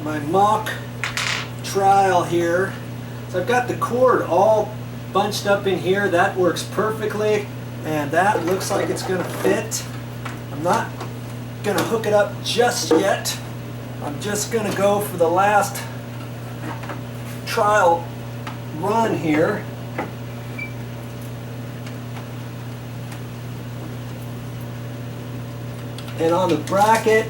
my mock trial here. So I've got the cord all bunched up in here. That works perfectly, and that looks like it's going to fit. I'm not going to hook it up just yet. I'm just going to go for the last trial run here. And on the bracket,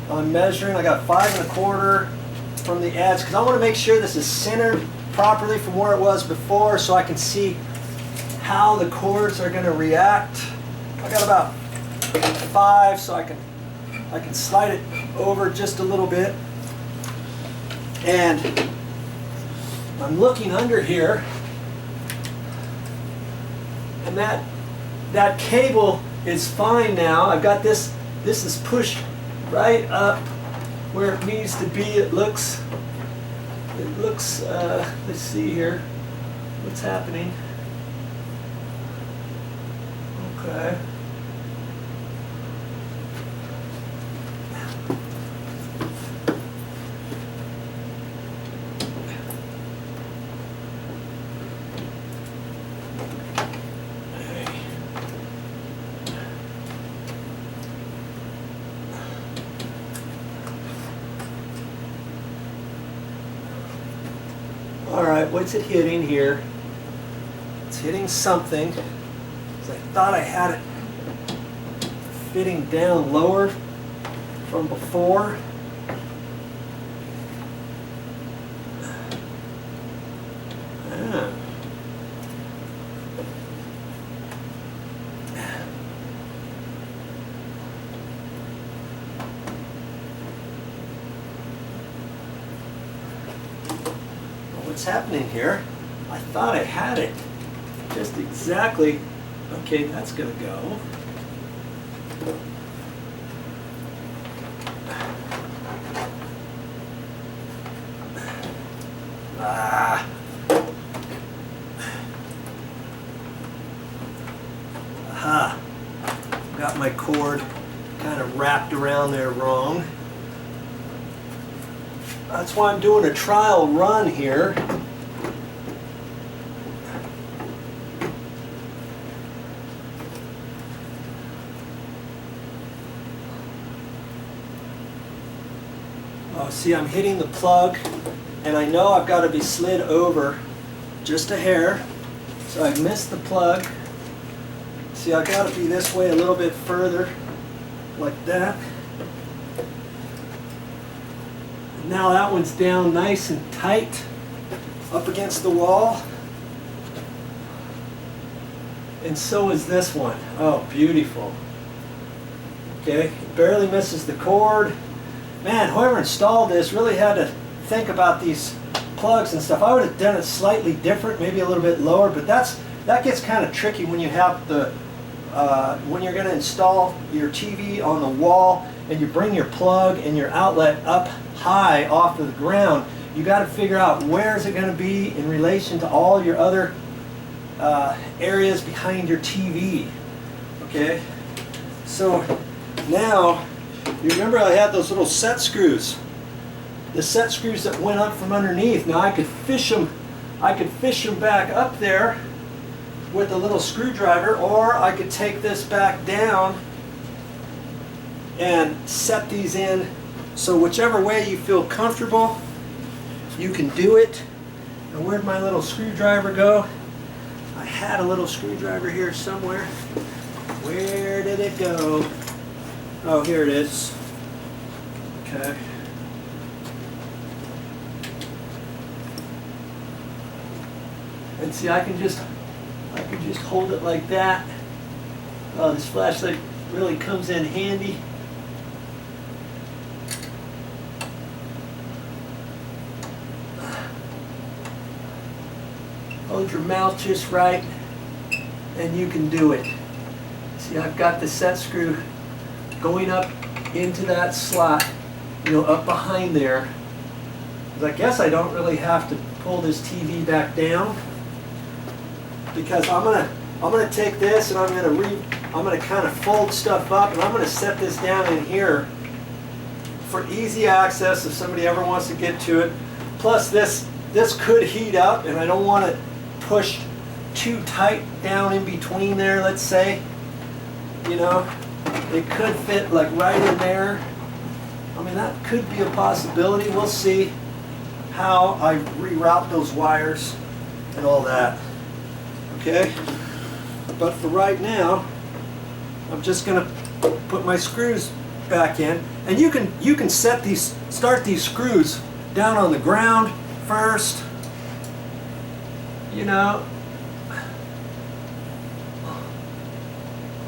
I'm measuring, I got 5 1/4 from the edge, because I want to make sure this is centered properly from where it was before, so I can see how the cords are going to react. I got about 5, so I can slide it over just a little bit. And I'm looking under here, and that cable is fine now. I've got this is pushed right up where it needs to be. It looks let's see here what's happening. Okay. Alright, what's it hitting here? It's hitting something. I thought I had it fitting down lower from before. What's happening here? I thought I had it just exactly. Okay, that's gonna go. Aha. Got my cord kind of wrapped around there wrong. That's why I'm doing a trial run here. Oh, see, I'm hitting the plug, and I know I've got to be slid over just a hair. So I've missed the plug. See, I've got to be this way a little bit further, like that. Now that one's down nice and tight up against the wall, and so is this one. Oh, beautiful. Okay, it barely misses the cord. Man, whoever installed this really had to think about these plugs and stuff. I would have done it slightly different, maybe a little bit lower, but that gets kind of tricky when you have the when you're going to install your TV on the wall and you bring your plug and your outlet up high off of the ground. You got to figure out where is it going to be in relation to all your other areas behind your TV. Okay, so now you remember I had those little set screws, the set screws that went up from underneath. Now I could fish them back up there with a little screwdriver, or I could take this back down and set these in. So whichever way you feel comfortable, you can do it. And where'd my little screwdriver go? I had a little screwdriver here somewhere. Where did it go? Oh, here it is. Okay. And see, I can just hold it like that. Oh, this flashlight really comes in handy. Hold your mouth just right, and you can do it. See, I've got the set screw going up into that slot, you know, up behind there. I guess I don't really have to pull this TV back down, because I'm gonna take this and I'm gonna kind of fold stuff up, and I'm gonna set this down in here for easy access if somebody ever wants to get to it. Plus this could heat up, and I don't want it pushed too tight down in between there, let's say. You know, it could fit like right in there. I mean, that could be a possibility. We'll see how I reroute those wires and all that. Okay? But for right now, I'm just gonna put my screws back in. And you can start these screws down on the ground first. You know,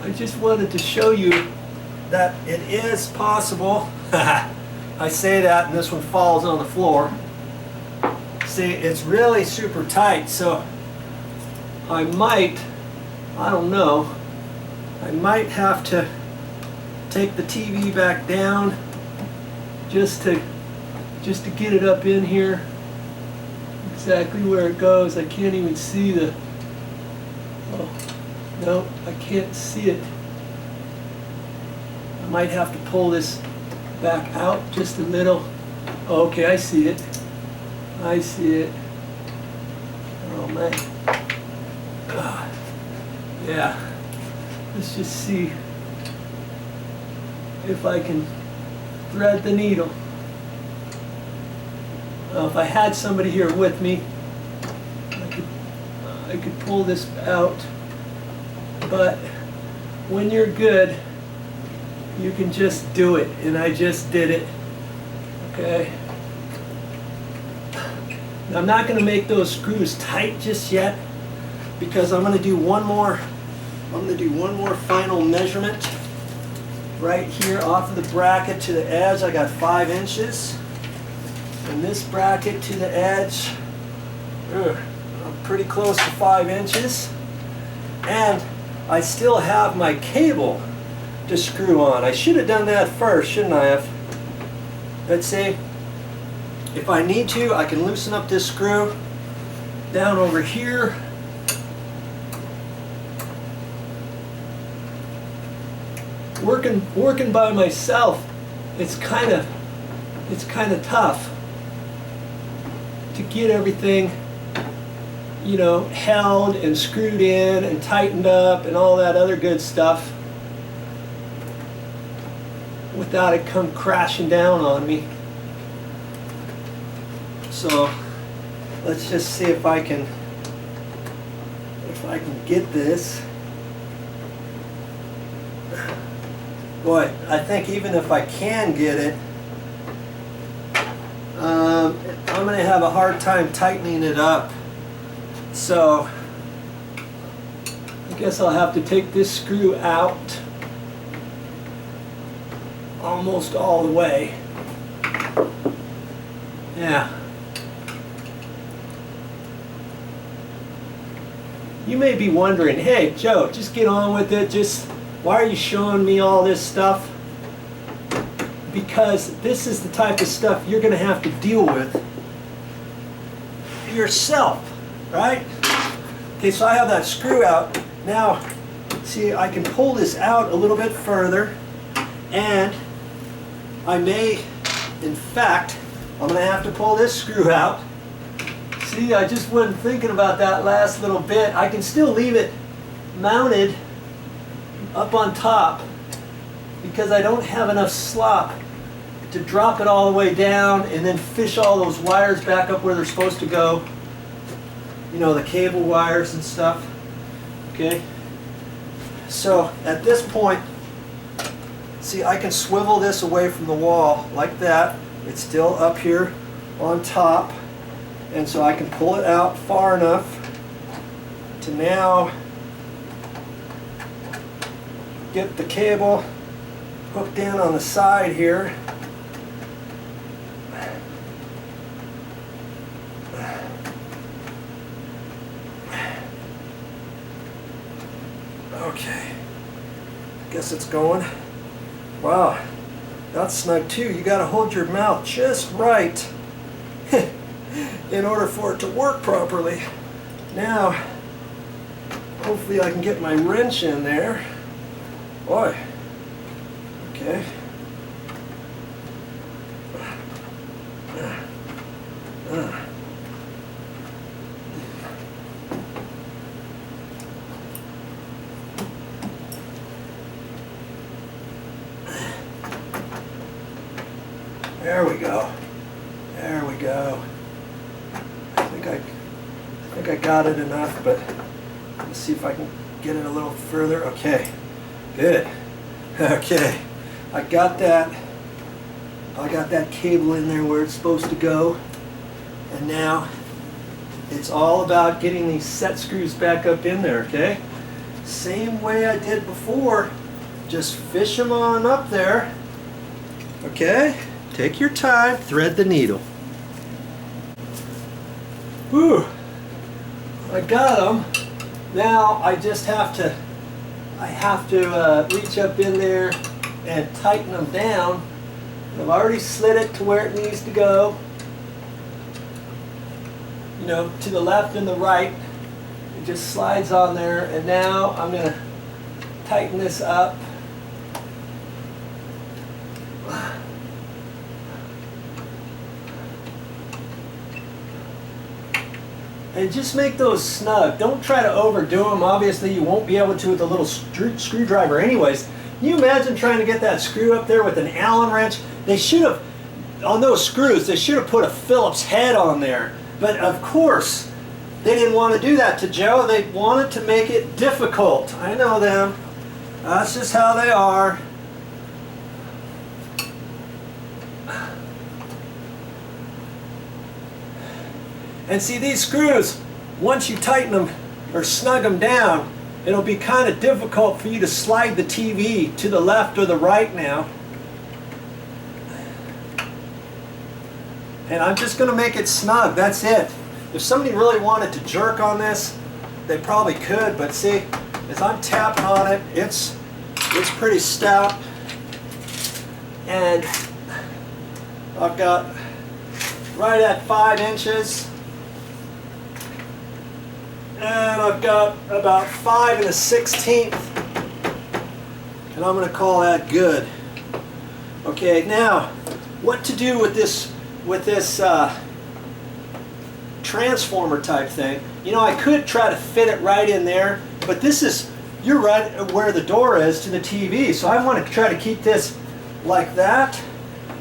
I just wanted to show you that it is possible. I say that and this one falls on the floor. See, it's really super tight, so I don't know, I might have to take the TV back down just to get it up in here exactly where it goes. I can't even see the, oh, no, I can't see it. I might have to pull this back out just a little. Oh, okay, I see it. I see it. Oh man. Yeah. Let's just see if I can thread the needle. If I had somebody here with me, I could pull this out. But when you're good, you can just do it, and I just did it. Okay. Now, I'm not going to make those screws tight just yet because I'm going to do one more. I'm going to do one more final measurement right here off of the bracket to the edge. I got 5 inches, and this bracket to the edge, I'm pretty close to 5 inches, and I still have my cable to screw on. I should have done that first, shouldn't I have? Let's see. If I need to, I can loosen up this screw down over here. Working by myself, it's kind of tough to get everything, you know, held and screwed in and tightened up and all that other good stuff without it come crashing down on me. So let's just see if I can get this. Boy, I think even if I can get it, I'm going to have a hard time tightening it up. So I guess I'll have to take this screw out almost all the way. Yeah. You may be wondering, hey Joe, just get on with it. Why are you showing me all this stuff? Because this is the type of stuff you're going to have to deal with yourself, right? Okay, so I have that screw out. Now, see, I can pull this out a little bit further, and I may, in fact, I'm going to have to pull this screw out. See, I just wasn't thinking about that last little bit. I can still leave it mounted up on top because I don't have enough slop to drop it all the way down and then fish all those wires back up where they're supposed to go. You know, the cable wires and stuff. Okay? So at this point, see, I can swivel this away from the wall like that. It's still up here on top. And so I can pull it out far enough to now get the cable hooked in on the side here. Okay, guess it's going. Wow, that's snug too. You got to hold your mouth just right in order for it to work properly. Now, hopefully I can get my wrench in there. Boy, okay. There we go. There we go. I think I got it enough, but let's see if I can get it a little further. Okay. Good. Okay. I got that cable in there where it's supposed to go. And now it's all about getting these set screws back up in there, okay? Same way I did before. Just fish them on up there. Okay? Take your time, thread the needle. Whew. I got them. Now I just have to reach up in there and tighten them down. I've already slid it to where it needs to go. You know, to the left and the right. It just slides on there, and now I'm going to tighten this up. And just make those snug. Don't try to overdo them. Obviously, you won't be able to with a little screwdriver anyways. Can you imagine trying to get that screw up there with an Allen wrench? They should have, on those screws, they should have put a Phillips head on there. But of course, they didn't want to do that to Joe. They wanted to make it difficult. I know them. That's just how they are. And see, these screws, once you tighten them or snug them down, it'll be kind of difficult for you to slide the TV to the left or the right now. And I'm just going to make it snug, that's it. If somebody really wanted to jerk on this, they probably could, but see, as I'm tapping on it, it's pretty stout. And I've got right at 5 inches. And I've got about 5 1/16, and I'm going to call that good. Okay, now what to do with this transformer type thing? You know, I could try to fit it right in there, but you're right where the door is to the TV, so I want to try to keep this like that,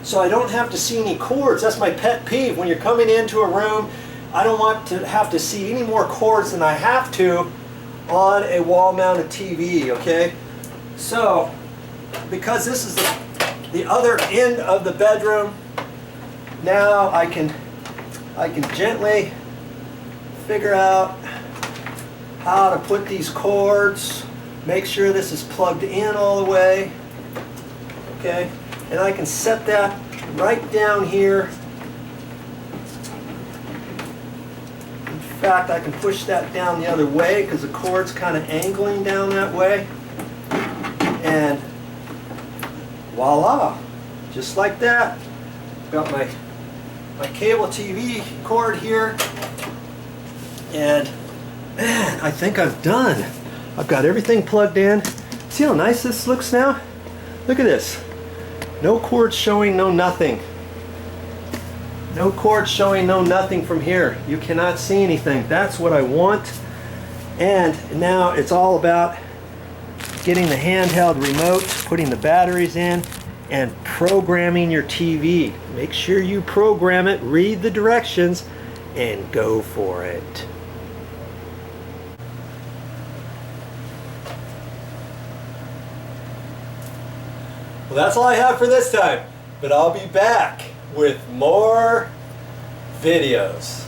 so I don't have to see any cords. That's my pet peeve when you're coming into a room. I don't want to have to see any more cords than I have to on a wall-mounted TV, okay? So, because this is the other end of the bedroom, now I can gently figure out how to put these cords, make sure this is plugged in all the way, okay? And I can set that right down here. In fact, I can push that down the other way because the cord's kind of angling down that way. And voila, just like that. Got my cable TV cord here. And man, I think I've done. I've got everything plugged in. See how nice this looks now? Look at this. No cords showing, no nothing. No cord showing, no nothing from here. You cannot see anything. That's what I want. And now it's all about getting the handheld remote, putting the batteries in, and programming your TV. Make sure you program it, read the directions, and go for it. Well, that's all I have for this time, but I'll be back with more videos.